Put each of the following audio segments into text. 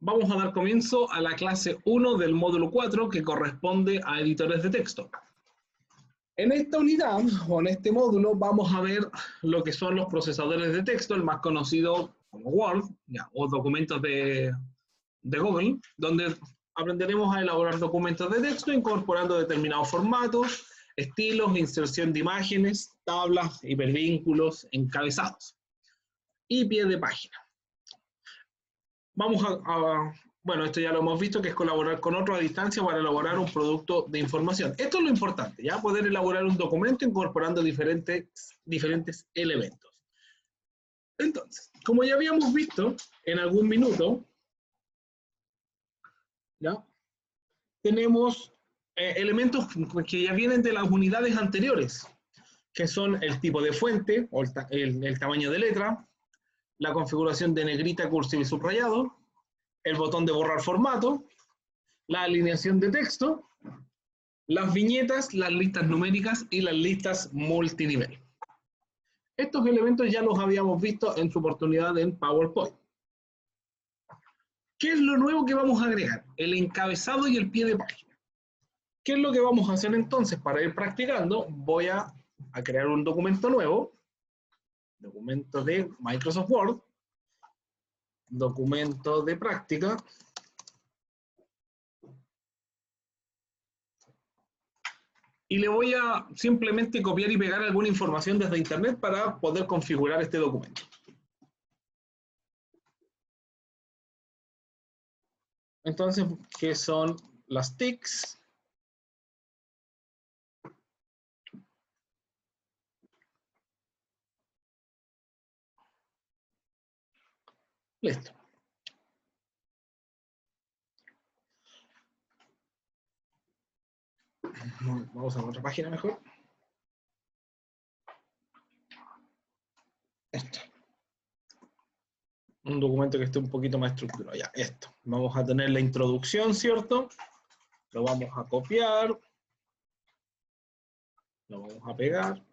Vamos a dar comienzo a la clase 1 del módulo 4 que corresponde a editores de texto. En esta unidad, o en este módulo, vamos a ver lo que son los procesadores de texto, el más conocido como Word, o documentos de Google, donde aprenderemos a elaborar documentos de texto incorporando determinados formatos, estilos, inserción de imágenes, tablas, hipervínculos, encabezados y pie de página. Vamos bueno, esto ya lo hemos visto, que es colaborar con otro a distancia para elaborar un producto de información. Esto es lo importante, ¿ya? Poder elaborar un documento incorporando diferentes elementos. Entonces, como ya habíamos visto en algún minuto, ¿ya? Tenemos elementos que ya vienen de las unidades anteriores, que son el tipo de fuente, o el tamaño de letra, la configuración de negrita, cursiva y subrayado, el botón de borrar formato, la alineación de texto, las viñetas, las listas numéricas y las listas multinivel. Estos elementos ya los habíamos visto en su oportunidad en PowerPoint. ¿Qué es lo nuevo que vamos a agregar? El encabezado y el pie de página. ¿Qué es lo que vamos a hacer entonces para ir practicando? Voy a crear un documento nuevo, documento de Microsoft Word, documento de práctica, y le voy a simplemente copiar y pegar alguna información desde internet para poder configurar este documento. Entonces, ¿qué son las TICs? Listo. Vamos a otra página mejor. Esto. Un documento que esté un poquito más estructurado. Ya, esto. Vamos a tener la introducción, ¿cierto? Lo vamos a copiar. Lo vamos a pegar.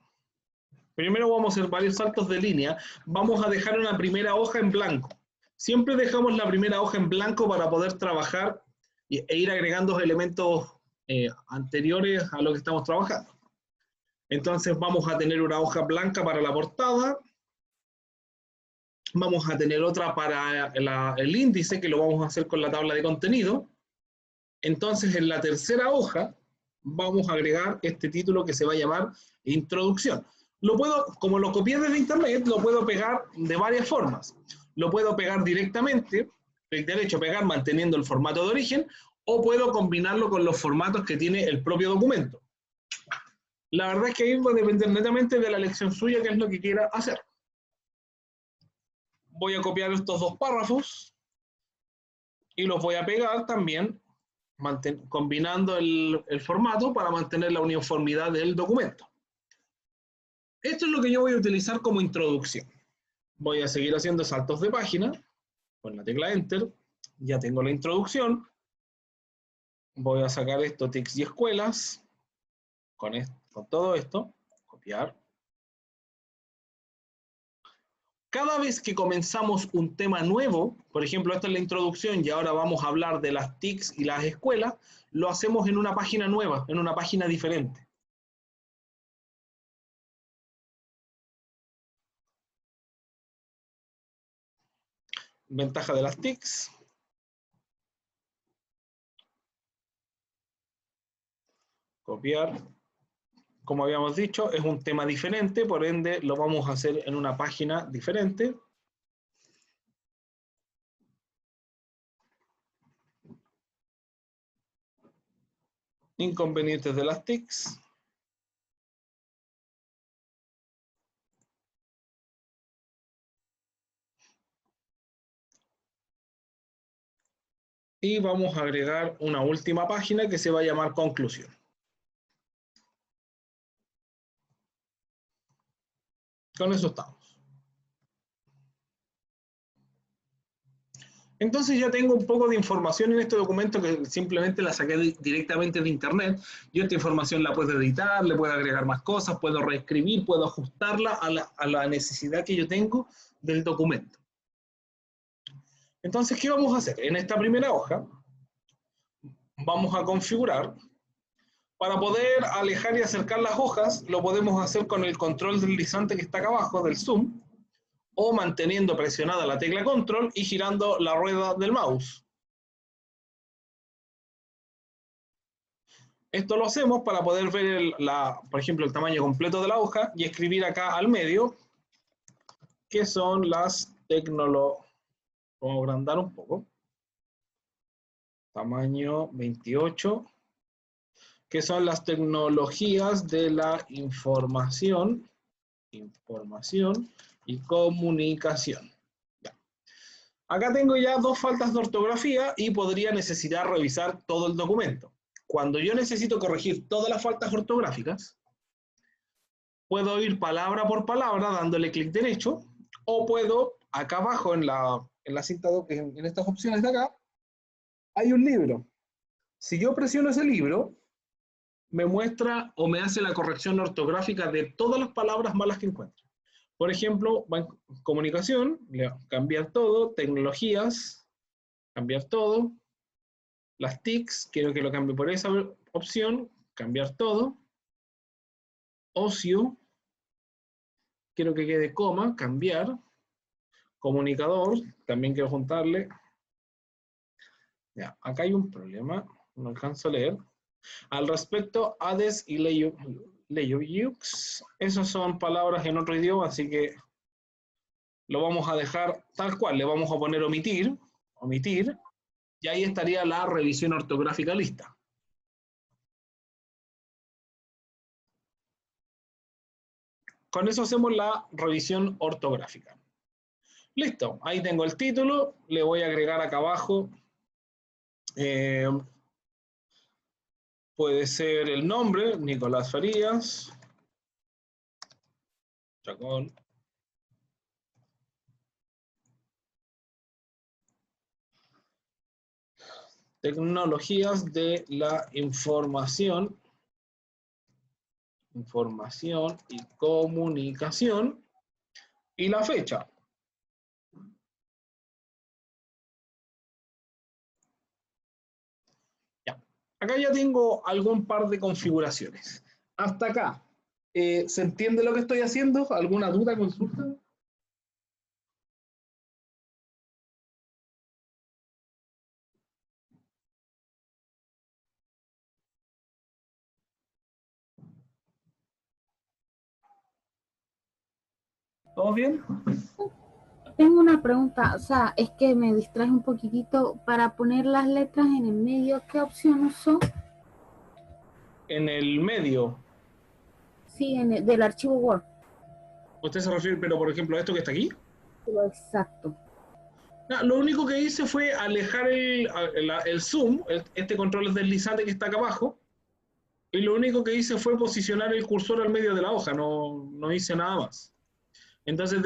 Primero vamos a hacer varios saltos de línea. Vamos a dejar una primera hoja en blanco. Siempre dejamos la primera hoja en blanco para poder trabajar e ir agregando elementos anteriores a lo que estamos trabajando. Entonces vamos a tener una hoja blanca para la portada. Vamos a tener otra para el índice, que lo vamos a hacer con la tabla de contenido. Entonces en la tercera hoja vamos a agregar este título que se va a llamar Introducción. Lo puedo, como lo copié desde internet, lo puedo pegar de varias formas. Lo puedo pegar directamente, clic derecho, pegar manteniendo el formato de origen, o puedo combinarlo con los formatos que tiene el propio documento. La verdad es que ahí va a depender netamente de la elección suya, qué es lo que quiera hacer. Voy a copiar estos dos párrafos y los voy a pegar también, combinando el formato para mantener la uniformidad del documento. Esto es lo que yo voy a utilizar como introducción. Voy a seguir haciendo saltos de página con la tecla Enter. Ya tengo la introducción. Voy a sacar esto, TICs y escuelas. Con todo esto, copiar. Cada vez que comenzamos un tema nuevo, por ejemplo, esta es la introducción y ahora vamos a hablar de las TICs y las escuelas, lo hacemos en una página nueva, en una página diferente. Ventaja de las TICs. Copiar. Como habíamos dicho, es un tema diferente, por ende lo vamos a hacer en una página diferente. Inconvenientes de las TICs. Y vamos a agregar una última página que se va a llamar conclusión. Con eso estamos. Entonces ya tengo un poco de información en este documento que simplemente la saqué directamente de internet. Yo esta información la puedo editar, le puedo agregar más cosas, puedo reescribir, puedo ajustarla a la necesidad que yo tengo del documento. Entonces, ¿qué vamos a hacer? En esta primera hoja, vamos a configurar. Para poder alejar y acercar las hojas, lo podemos hacer con el control deslizante que está acá abajo, del zoom, o manteniendo presionada la tecla control y girando la rueda del mouse. Esto lo hacemos para poder ver, por ejemplo, el tamaño completo de la hoja y escribir acá al medio, que son las tecnologías. Vamos a agrandar un poco. Tamaño 28. Que son las tecnologías de la información y comunicación. Ya. Acá tengo ya dos faltas de ortografía y podría necesitar revisar todo el documento. Cuando yo necesito corregir todas las faltas ortográficas, puedo ir palabra por palabra dándole clic derecho, o puedo, acá abajo en la cinta, en estas opciones de acá, hay un libro. Si yo presiono ese libro, me muestra o me hace la corrección ortográfica de todas las palabras malas que encuentro. Por ejemplo, comunicación, cambiar todo, tecnologías, cambiar todo, las TICs, quiero que lo cambie por esa opción, cambiar todo, ocio, quiero que quede coma, cambiar, comunicador, también quiero juntarle. Ya, acá hay un problema, no alcanzo a leer. Al respecto, Hades y Leyux, esas son palabras en otro idioma, así que lo vamos a dejar tal cual. Le vamos a poner omitir, y ahí estaría la revisión ortográfica lista. Con eso hacemos la revisión ortográfica. Listo, ahí tengo el título, le voy a agregar acá abajo. Puede ser el nombre, Nicolás Farías. Chacón. Tecnologías de la información y comunicación, y la fecha. Ya. Acá ya tengo algún par de configuraciones. Hasta acá, ¿se entiende lo que estoy haciendo? ¿Alguna duda, consulta? ¿Todo bien? Tengo una pregunta, o sea, es que me distrae un poquitito. Para poner las letras en el medio, ¿qué opción usó? En el medio. Sí, del archivo Word. ¿Usted se refiere, pero por ejemplo, a esto que está aquí? Exacto. No, lo único que hice fue alejar el zoom, este control deslizante que está acá abajo, y lo único que hice fue posicionar el cursor al medio de la hoja, no hice nada más. Entonces,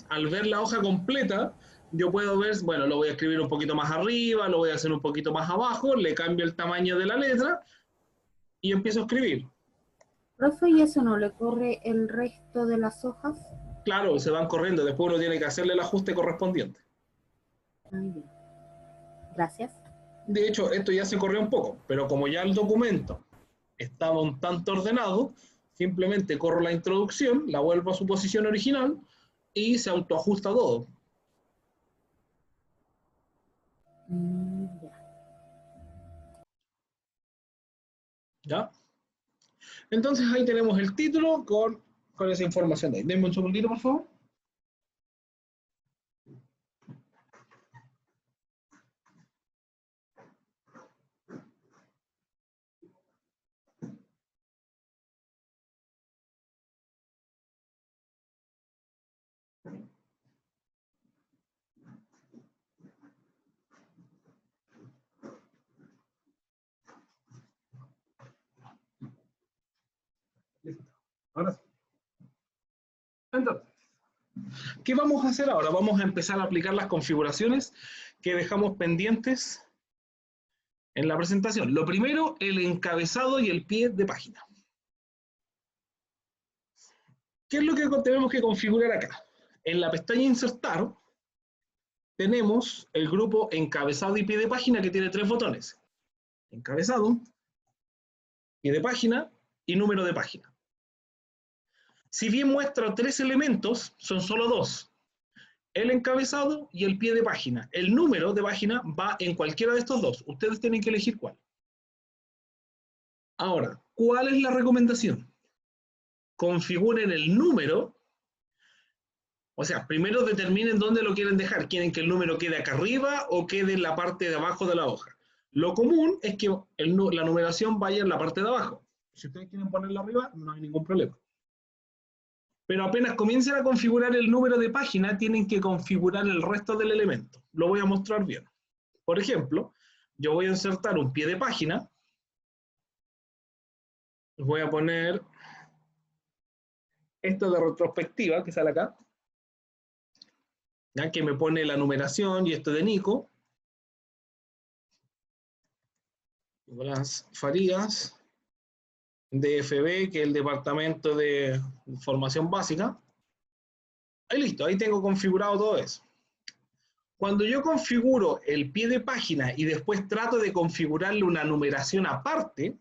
al ver la hoja completa, yo puedo ver, bueno, lo voy a escribir un poquito más arriba, lo voy a hacer un poquito más abajo, le cambio el tamaño de la letra y empiezo a escribir. Profe, ¿y eso no le corre el resto de las hojas? Claro, se van corriendo, después uno tiene que hacerle el ajuste correspondiente. Muy bien. Gracias. De hecho, esto ya se corrió un poco, pero como ya el documento estaba un tanto ordenado, simplemente corro la introducción, la vuelvo a su posición original y se autoajusta todo. Ya. ¿Ya? Entonces ahí tenemos el título con esa información de ahí. Denme un segundito, por favor. Listo. Ahora sí. Entonces, ¿qué vamos a hacer ahora? Vamos a empezar a aplicar las configuraciones que dejamos pendientes en la presentación. Lo primero, el encabezado y el pie de página. ¿Qué es lo que tenemos que configurar acá? En la pestaña Insertar, tenemos el grupo encabezado y pie de página que tiene 3 botones. Encabezado, pie de página y número de página. Si bien muestra 3 elementos, son solo 2. El encabezado y el pie de página. El número de página va en cualquiera de estos dos. Ustedes tienen que elegir cuál. Ahora, ¿cuál es la recomendación? Configuren el número. O sea, primero determinen dónde lo quieren dejar. ¿Quieren que el número quede acá arriba o quede en la parte de abajo de la hoja? Lo común es que la numeración vaya en la parte de abajo. Si ustedes quieren ponerla arriba, no hay ningún problema. Pero apenas comiencen a configurar el número de página, tienen que configurar el resto del elemento. Lo voy a mostrar bien. Por ejemplo, yo voy a insertar un pie de página. Voy a poner esto de retrospectiva que sale acá, ¿ya? Que me pone la numeración y esto de Nico. Nicolás Farías, DFB, que es el Departamento de Formación Básica. Ahí listo, ahí tengo configurado todo eso. Cuando yo configuro el pie de página y después trato de configurarle una numeración aparte,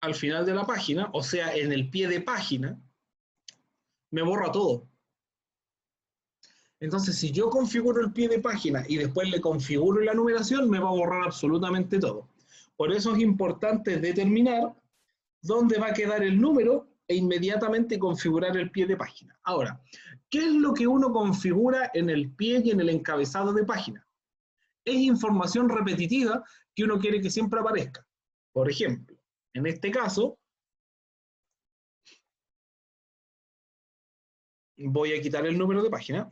al final de la página, o sea, en el pie de página, me borra todo. Entonces, si yo configuro el pie de página y después le configuro la numeración, me va a borrar absolutamente todo. Por eso es importante determinar dónde va a quedar el número e inmediatamente configurar el pie de página. Ahora, ¿qué es lo que uno configura en el pie y en el encabezado de página? Es información repetitiva que uno quiere que siempre aparezca. Por ejemplo, en este caso, voy a quitar el número de página.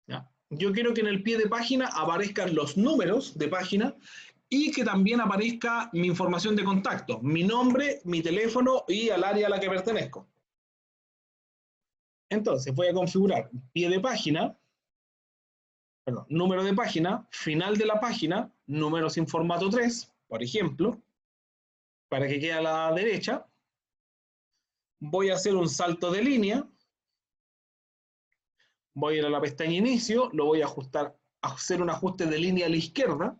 ¿Ya? Yo quiero que en el pie de página aparezcan los números de página y que también aparezca mi información de contacto, mi nombre, mi teléfono y al área a la que pertenezco. Entonces voy a configurar pie de página, perdón, número de página, final de la página, número sin formato 3, por ejemplo, para que quede a la derecha. Voy a hacer un salto de línea. Voy a ir a la pestaña inicio, lo voy a ajustar, hacer un ajuste de línea a la izquierda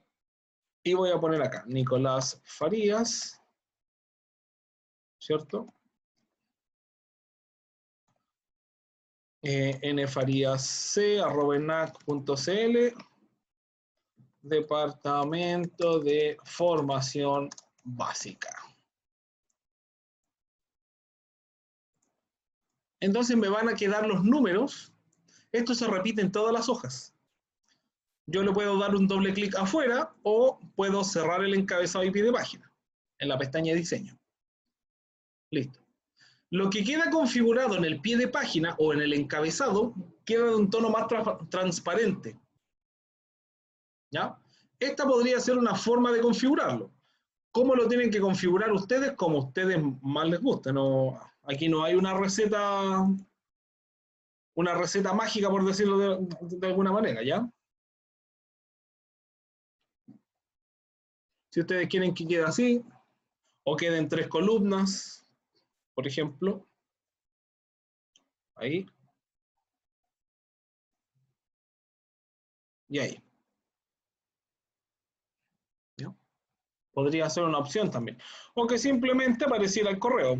y voy a poner acá, Nicolás Farías, ¿cierto? nfariasc@enac.cl, Departamento de Formación Básica. Entonces me van a quedar los números. Esto se repite en todas las hojas. Yo le puedo dar un doble clic afuera o puedo cerrar el encabezado y pie de página en la pestaña de diseño. Listo. Lo que queda configurado en el pie de página o en el encabezado queda de un tono más transparente. ¿Ya? Esta podría ser una forma de configurarlo. ¿Cómo lo tienen que configurar ustedes? Como a ustedes más les guste. No, aquí no hay una receta mágica, por decirlo de alguna manera, ¿ya? Si ustedes quieren que quede así, o queden 3 columnas, por ejemplo, ahí, y ahí. ¿Ya? Podría ser una opción también. O que simplemente apareciera el correo.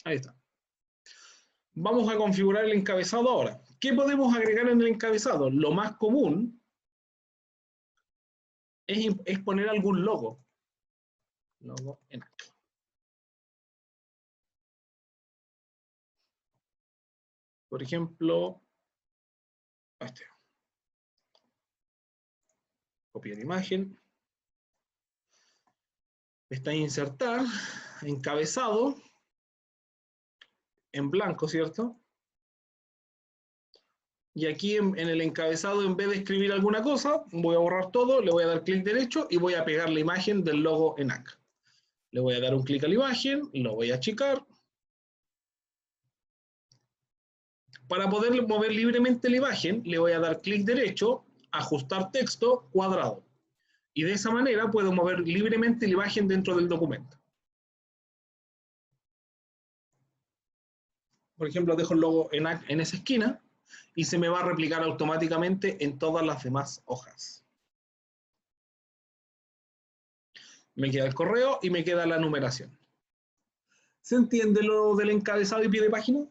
Ahí está. Vamos a configurar el encabezado ahora. ¿Qué podemos agregar en el encabezado? Lo más común es poner algún logo. Logo ENAC. Por ejemplo, este. Copiar imagen. Está insertar, encabezado, en blanco, ¿cierto? Y aquí en el encabezado, en vez de escribir alguna cosa, voy a borrar todo, le voy a dar clic derecho y voy a pegar la imagen del logo ENAC. Le voy a dar un clic a la imagen, lo voy a achicar. Para poder mover libremente la imagen, le voy a dar clic derecho, ajustar texto, cuadrado. Y de esa manera puedo mover libremente la imagen dentro del documento. Por ejemplo, dejo el logo en esa esquina y se me va a replicar automáticamente en todas las demás hojas. Me queda el correo y me queda la numeración. ¿Se entiende lo del encabezado y pie de página?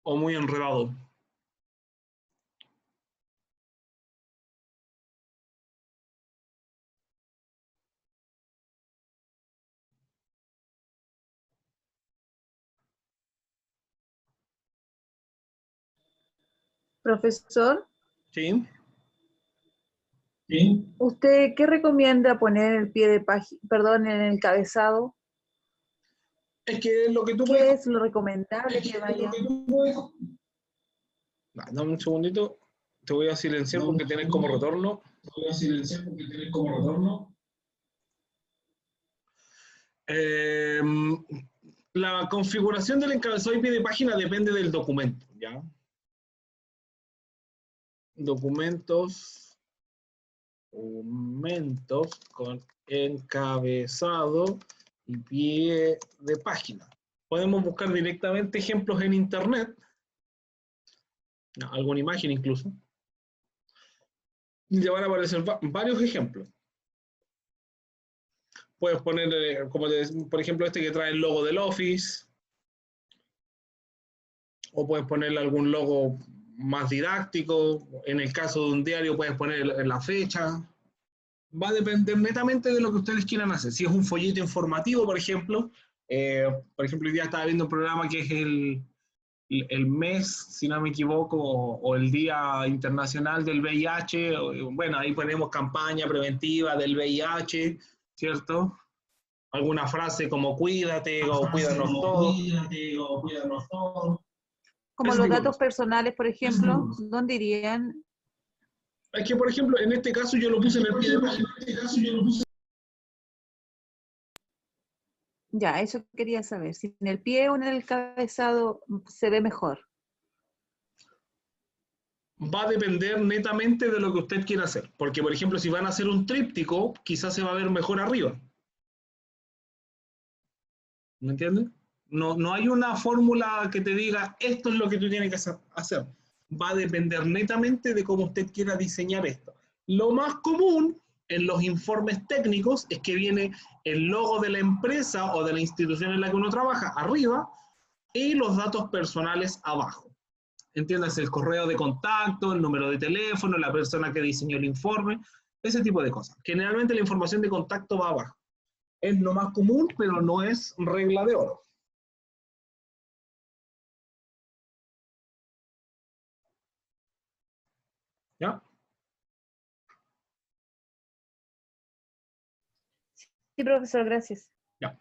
¿O muy enredado? Profesor, Sí. Sí. ¿usted qué recomienda poner en el pie de página, perdón, en el encabezado? Es que lo que tú ¿Qué puedes... es lo recomendable que vaya? Dame un segundito. Te voy a silenciar porque tienes como retorno. La configuración del encabezado y pie de página depende del documento, ¿ya? Documentos con encabezado y pie de página. Podemos buscar directamente ejemplos en internet, alguna imagen incluso, y le van a aparecer varios ejemplos. Puedes poner, por ejemplo, este que trae el logo del Office, o puedes ponerle algún logo más didáctico. En el caso de un diario puedes poner la fecha. Va a depender netamente de lo que ustedes quieran hacer. Si es un folleto informativo, por ejemplo, hoy día estaba viendo un programa que es el mes, si no me equivoco, o el Día Internacional del VIH. Bueno, ahí ponemos campaña preventiva del VIH, ¿cierto? Alguna frase como cuídate o cuídanos todos. Como los datos personales, por ejemplo, ¿dónde irían? Es que, por ejemplo, en este caso yo lo puse en el pie de página. Ya, eso quería saber. Si en el pie o en el encabezado se ve mejor. Va a depender netamente de lo que usted quiera hacer. Porque, por ejemplo, si van a hacer un tríptico, quizás se va a ver mejor arriba. ¿Me entiendes? No hay una fórmula que te diga esto es lo que tú tienes que hacer. Va a depender netamente de cómo usted quiera diseñar esto. Lo más común en los informes técnicos es que viene el logo de la empresa o de la institución en la que uno trabaja arriba y los datos personales abajo. Entiendas, el correo de contacto, el número de teléfono, la persona que diseñó el informe, ese tipo de cosas. Generalmente la información de contacto va abajo. Es lo más común, pero no es regla de oro. ¿Ya? Sí, profesor, gracias. Ya.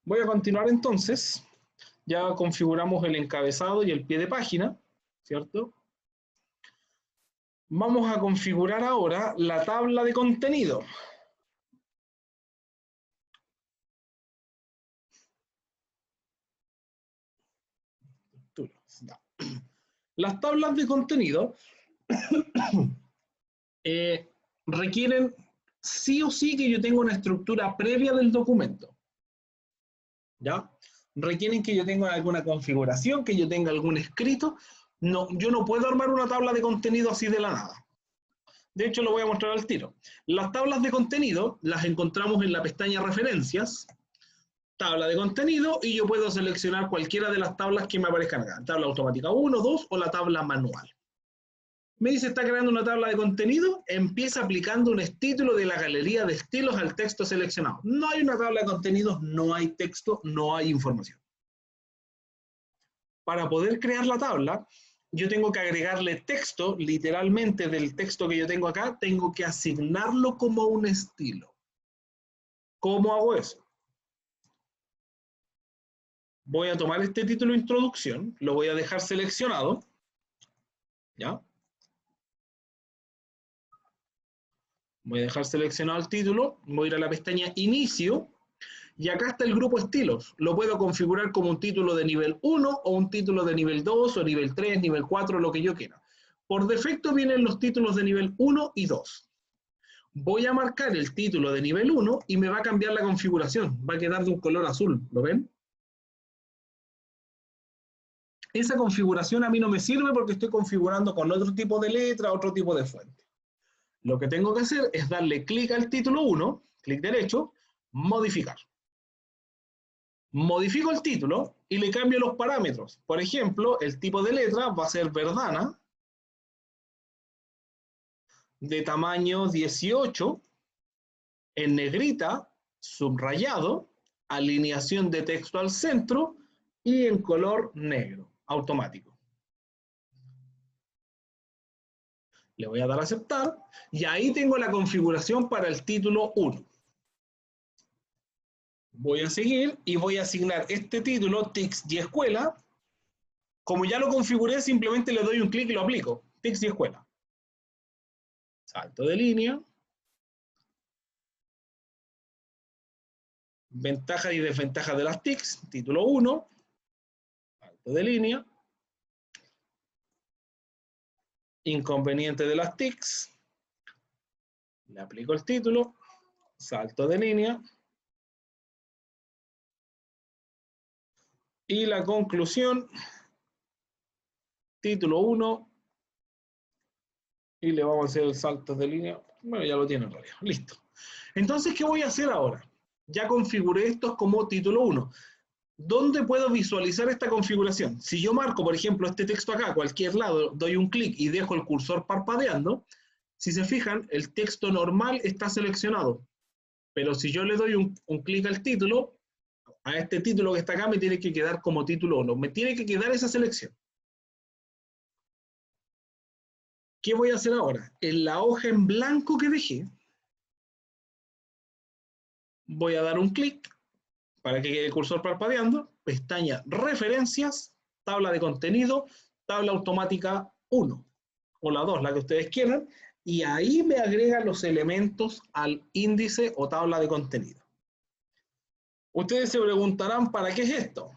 Voy a continuar entonces. Ya configuramos el encabezado y el pie de página, ¿cierto? Vamos a configurar ahora la tabla de contenido. Las tablas de contenido requieren sí o sí que yo tenga una estructura previa del documento. ¿Ya? Requieren que yo tenga alguna configuración, que yo tenga algún escrito. No, yo no puedo armar una tabla de contenido así de la nada. De hecho, lo voy a mostrar al tiro. Las tablas de contenido las encontramos en la pestaña Referencias, tabla de contenido, y yo puedo seleccionar cualquiera de las tablas que me aparezcan acá. Tabla automática 1, 2 o la tabla manual. Me dice, está creando una tabla de contenido, empieza aplicando un título de la galería de estilos al texto seleccionado. No hay una tabla de contenidos, no hay texto, no hay información. Para poder crear la tabla, yo tengo que agregarle texto, literalmente del texto que yo tengo acá, tengo que asignarlo como un estilo. ¿Cómo hago eso? Voy a tomar este título de introducción, lo voy a dejar seleccionado, ¿ya? Voy a dejar seleccionado el título, voy a ir a la pestaña Inicio, y acá está el grupo estilos. Lo puedo configurar como un título de nivel 1 o un título de nivel 2 o nivel 3, nivel 4, lo que yo quiera. Por defecto vienen los títulos de nivel 1 y 2. Voy a marcar el título de nivel 1 y me va a cambiar la configuración. Va a quedar de un color azul, ¿lo ven? Esa configuración a mí no me sirve porque estoy configurando con otro tipo de letra, otro tipo de fuente. Lo que tengo que hacer es darle clic al título 1, clic derecho, modificar. Modifico el título y le cambio los parámetros. Por ejemplo, el tipo de letra va a ser Verdana, de tamaño 18, en negrita, subrayado, alineación de texto al centro y en color negro, automático. Le voy a dar a aceptar y ahí tengo la configuración para el título 1. Voy a seguir y voy a asignar este título, TICS y Escuela. Como ya lo configuré, simplemente le doy un clic y lo aplico. TICS y Escuela. Salto de línea. Ventajas y desventajas de las TICS, título 1. Salto de línea. Inconveniente de las TICS. Le aplico el título. Salto de línea. Y la conclusión, título 1. Y le vamos a hacer el salto de línea. Bueno, ya lo tiene en realidad. Listo. Entonces, ¿qué voy a hacer ahora? Ya configuré esto como título 1. ¿Dónde puedo visualizar esta configuración? Si yo marco, por ejemplo, este texto acá, a cualquier lado, doy un clic y dejo el cursor parpadeando, si se fijan, el texto normal está seleccionado. Pero si yo le doy un clic al título, a este título que está acá me tiene que quedar como título 1. Me tiene que quedar esa selección. ¿Qué voy a hacer ahora? En la hoja en blanco que dejé, voy a dar un clic para que quede el cursor parpadeando, pestaña Referencias, tabla de contenido, tabla automática 1, o la 2, la que ustedes quieran, y ahí me agregan los elementos al índice o tabla de contenido. Ustedes se preguntarán, ¿para qué es esto?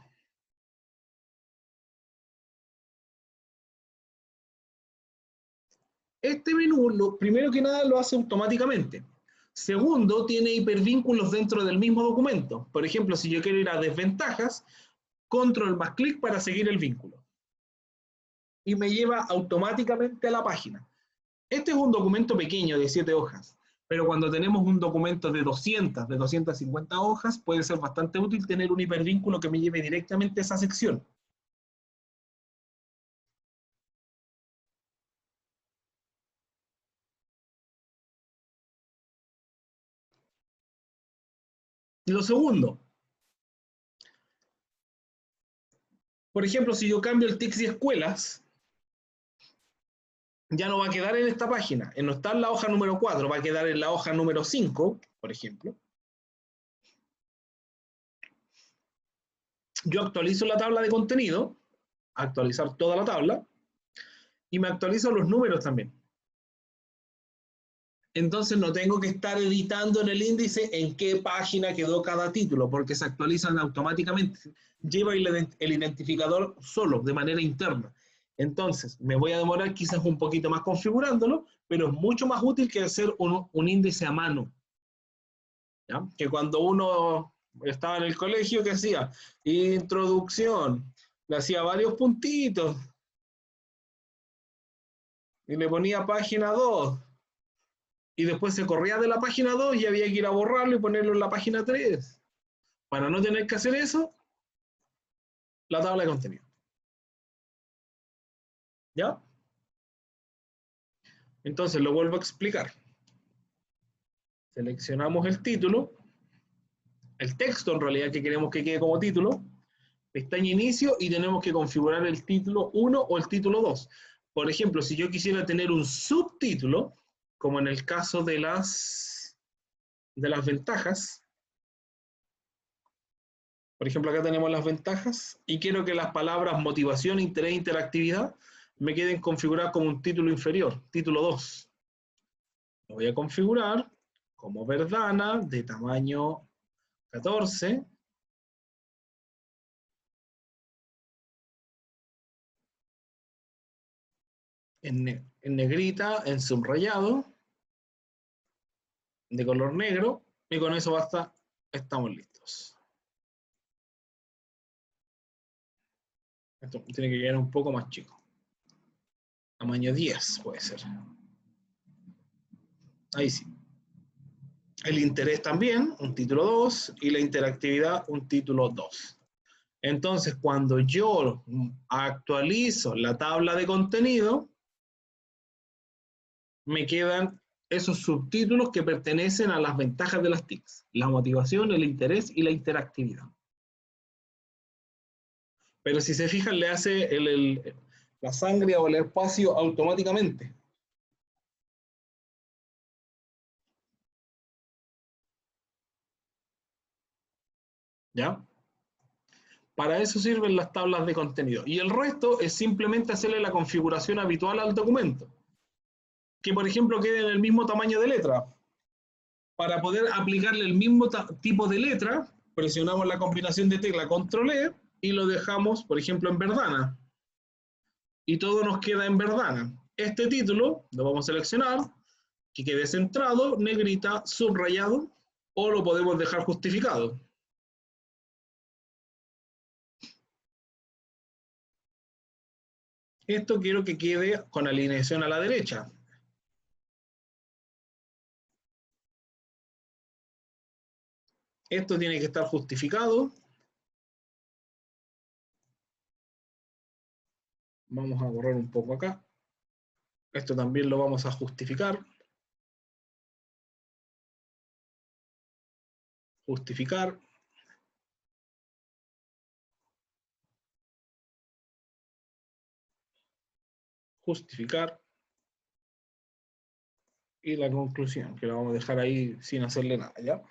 Este menú, primero que nada, lo hace automáticamente. Segundo, tiene hipervínculos dentro del mismo documento. Por ejemplo, si yo quiero ir a desventajas, control más clic para seguir el vínculo. Y me lleva automáticamente a la página. Este es un documento pequeño de 7 hojas, pero cuando tenemos un documento de 200, de 250 hojas, puede ser bastante útil tener un hipervínculo que me lleve directamente a esa sección. Lo segundo, por ejemplo, si yo cambio el TICS y escuelas, ya no va a quedar en esta página, no está en la hoja número 4, va a quedar en la hoja número 5, por ejemplo. Yo actualizo la tabla de contenido, actualizar toda la tabla, y me actualizo los números también. Entonces no tengo que estar editando en el índice en qué página quedó cada título, porque se actualizan automáticamente. Lleva el identificador solo, de manera interna. Entonces, me voy a demorar quizás un poquito más configurándolo, pero es mucho más útil que hacer un índice a mano. ¿Ya? Que cuando uno estaba en el colegio, ¿qué hacía? Introducción. Le hacía varios puntitos. Y le ponía página 2. Y después se corría de la página 2 y había que ir a borrarlo y ponerlo en la página 3. Para no tener que hacer eso, la tabla de contenido. ¿Ya? Entonces lo vuelvo a explicar. Seleccionamos el título, el texto en realidad que queremos que quede como título, pestaña inicio y tenemos que configurar el título 1 o el título 2. Por ejemplo, si yo quisiera tener un subtítulo, como en el caso de las ventajas, por ejemplo, acá tenemos las ventajas y quiero que las palabras motivación, interés e interactividad me queden configuradas como un título inferior, título 2. Lo voy a configurar como Verdana de tamaño 14. en negrita, en subrayado, de color negro, y con eso basta, estamos listos. Esto tiene que quedar un poco más chico. Tamaño 10 puede ser. Ahí sí. El interés también, un título 2, y la interactividad, un título 2. Entonces, cuando yo actualizo la tabla de contenido, me quedan esos subtítulos que pertenecen a las ventajas de las TICs. La motivación, el interés y la interactividad. Pero si se fijan, le hace la sangre o el espacio automáticamente. ¿Ya? Para eso sirven las tablas de contenido. Y el resto es simplemente hacerle la configuración habitual al documento. Que, por ejemplo, quede en el mismo tamaño de letra. Para poder aplicarle el mismo tipo de letra, presionamos la combinación de tecla Control-E y lo dejamos, por ejemplo, en Verdana. Y todo nos queda en Verdana. Este título lo vamos a seleccionar, que quede centrado, negrita, subrayado, o lo podemos dejar justificado. Esto quiero que quede con alineación a la derecha. Esto tiene que estar justificado. Vamos a borrar un poco acá. Esto también lo vamos a justificar. Justificar. Justificar. Y la conclusión, que la vamos a dejar ahí sin hacerle nada, ¿ya?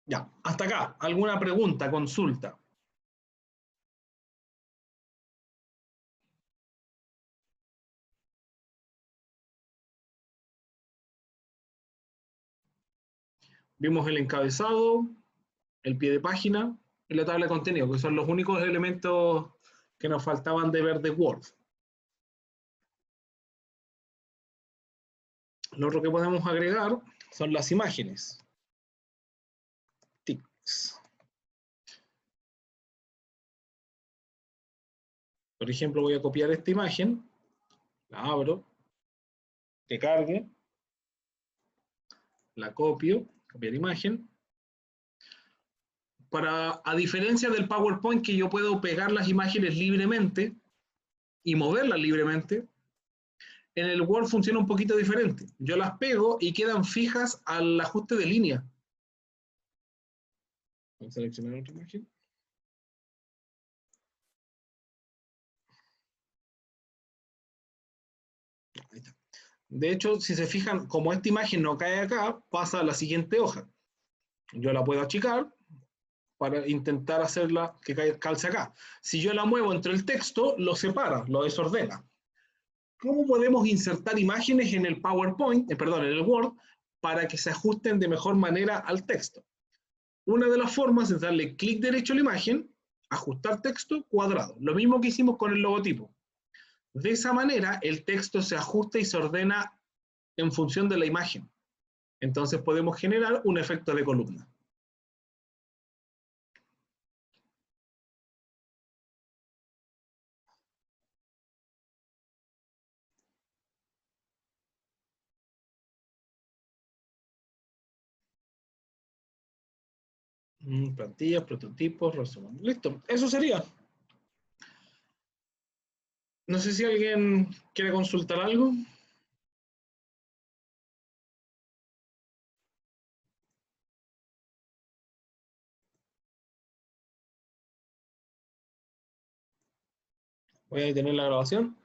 Ya, hasta acá. ¿Alguna pregunta, consulta? Vimos el encabezado, el pie de página y la tabla de contenido, que son los únicos elementos que nos faltaban de ver de Word. Lo otro que podemos agregar son las imágenes. Tics. Por ejemplo, voy a copiar esta imagen, la abro, que cargue, la copio, copiar imagen. A diferencia del PowerPoint, que yo puedo pegar las imágenes libremente y moverlas libremente, en el Word funciona un poquito diferente. Yo las pego y quedan fijas al ajuste de línea. Vamos a seleccionar otra imagen. Ahí está. De hecho, si se fijan, como esta imagen no cae acá, pasa a la siguiente hoja. Yo la puedo achicar para intentar hacerla que calce acá. Si yo la muevo entre el texto, lo separa, lo desordena. ¿Cómo podemos insertar imágenes en el PowerPoint, en el Word, para que se ajusten de mejor manera al texto? Una de las formas es darle clic derecho a la imagen, ajustar texto, cuadrado. Lo mismo que hicimos con el logotipo. De esa manera, el texto se ajusta y se ordena en función de la imagen. Entonces podemos generar un efecto de columna. Plantillas, prototipos, resumen. Listo, eso sería. No sé si alguien quiere consultar algo. Voy a detener la grabación.